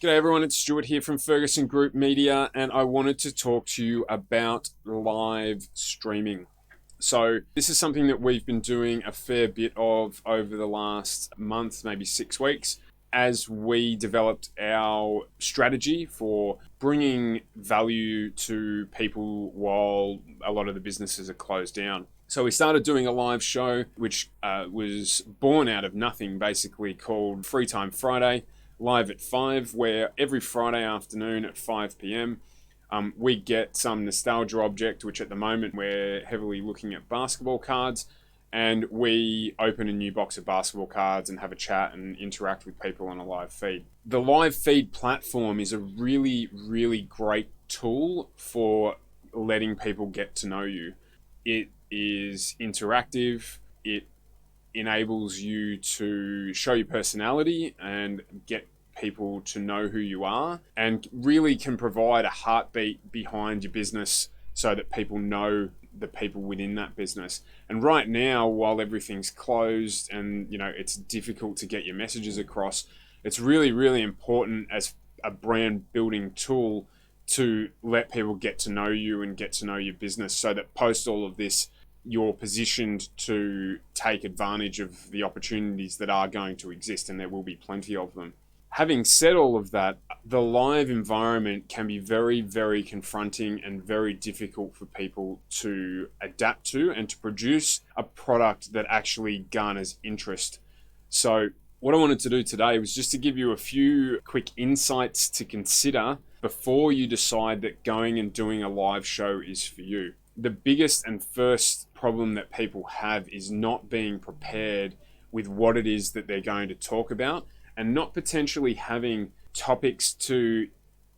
G'day everyone, it's Stuart here from Ferguson Group Media, and I wanted to talk to you about live streaming. So this is something that we've been doing a fair bit of over the last month, maybe 6 weeks, as we developed our strategy for bringing value to people while a lot of the businesses are closed down. So we started doing a live show, which was born out of nothing, basically called Free Time Friday, live at 5, where every Friday afternoon at 5 p.m. We get some nostalgia object, which at the moment we're heavily looking at basketball cards, and we open a new box of basketball cards and have a chat and interact with people on a live feed. The live feed platform is a really, really great tool for letting people get to know you. It is interactive. It enables you to show your personality and get people to know who you are, and really can provide a heartbeat behind your business so that people know the people within that business. And right now, while everything's closed and it's difficult to get your messages across, it's really, really important as a brand building tool to let people get to know you and get to know your business, so that post all of this, you're positioned to take advantage of the opportunities that are going to exist, and there will be plenty of them. Having said all of that, the live environment can be very, very confronting and very difficult for people to adapt to and to produce a product that actually garners interest. So what I wanted to do today was just to give you a few quick insights to consider before you decide that going and doing a live show is for you. The biggest and first problem that people have is not being prepared with what it is that they're going to talk about, and not potentially having topics to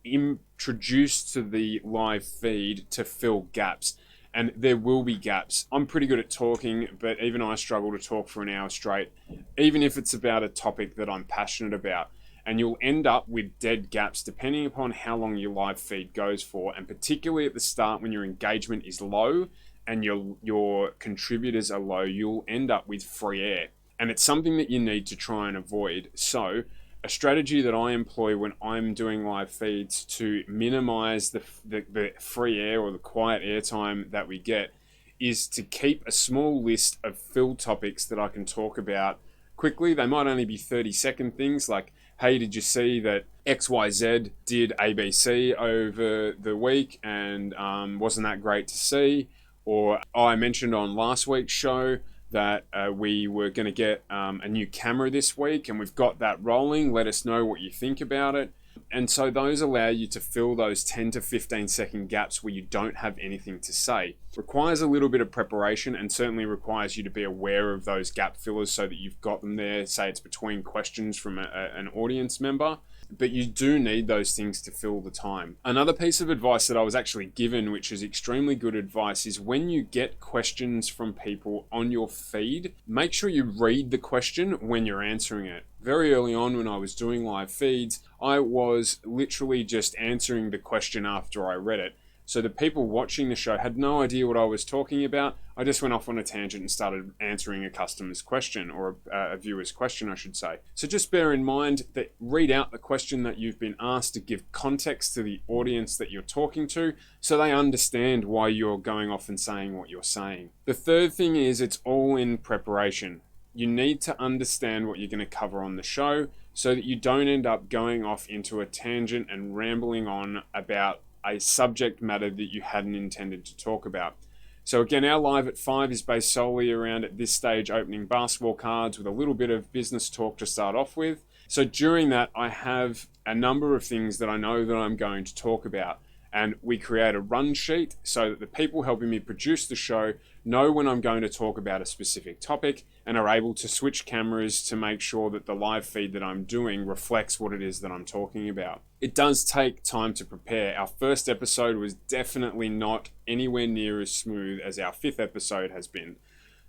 introduce to the live feed to fill gaps. And there will be gaps. I'm pretty good at talking, but even I struggle to talk for an hour straight, even if it's about a topic that I'm passionate about. And you'll end up with dead gaps depending upon how long your live feed goes for, and particularly at the start when your engagement is low and your contributors are low, you'll end up with free air. And it's something that you need to try and avoid. So a strategy that I employ when I'm doing live feeds to minimize the free air or the quiet airtime that we get is to keep a small list of fill topics that I can talk about quickly. They might only be 30-second things like, hey, did you see that XYZ did ABC over the week and wasn't that great to see? Or I mentioned on last week's show that we were going to get a new camera this week and we've got that rolling. Let us know what you think about it. And so those allow you to fill those 10 to 15 second gaps where you don't have anything to say. Requires a little bit of preparation, and certainly requires you to be aware of those gap fillers so that you've got them there. Say it's between questions from an audience member, but you do need those things to fill the time. Another piece of advice that I was actually given, which is extremely good advice, is when you get questions from people on your feed, make sure you read the question when you're answering it. Very early on when I was doing live feeds, I was literally just answering the question after I read it. So the people watching the show had no idea what I was talking about. I just went off on a tangent and started answering a customer's question, or a viewer's question, I should say. So just bear in mind that read out the question that you've been asked to give context to the audience that you're talking to, so they understand why you're going off and saying what you're saying. The third thing is it's all in preparation. You need to understand what you're going to cover on the show so that you don't end up going off into a tangent and rambling on about a subject matter that you hadn't intended to talk about. So again, our live at 5 is based solely around, at this stage, opening basketball cards with a little bit of business talk to start off with. So during that, I have a number of things that I know that I'm going to talk about. And we create a run sheet so that the people helping me produce the show know when I'm going to talk about a specific topic and are able to switch cameras to make sure that the live feed that I'm doing reflects what it is that I'm talking about. It does take time to prepare. Our first episode was definitely not anywhere near as smooth as our 5th episode has been.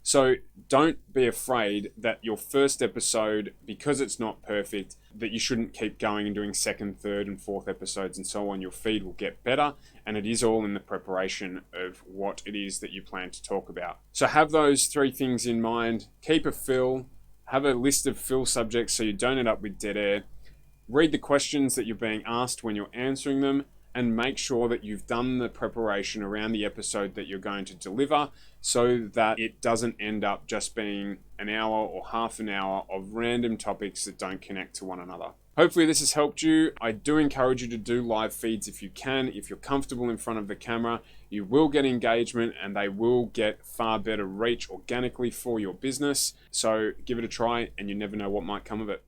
So don't be afraid that your first episode, because it's not perfect, that you shouldn't keep going and doing 2nd, 3rd and 4th episodes and so on. Your feed will get better, and it is all in the preparation of what it is that you plan to talk about. So have those 3 things in mind. Keep a fill, have a list of fill subjects so you don't end up with dead air. Read the questions that you're being asked when you're answering them, and make sure that you've done the preparation around the episode that you're going to deliver so that it doesn't end up just being an hour or half an hour of random topics that don't connect to one another. Hopefully this has helped you. I do encourage you to do live feeds if you can. If you're comfortable in front of the camera, you will get engagement and they will get far better reach organically for your business. So give it a try and you never know what might come of it.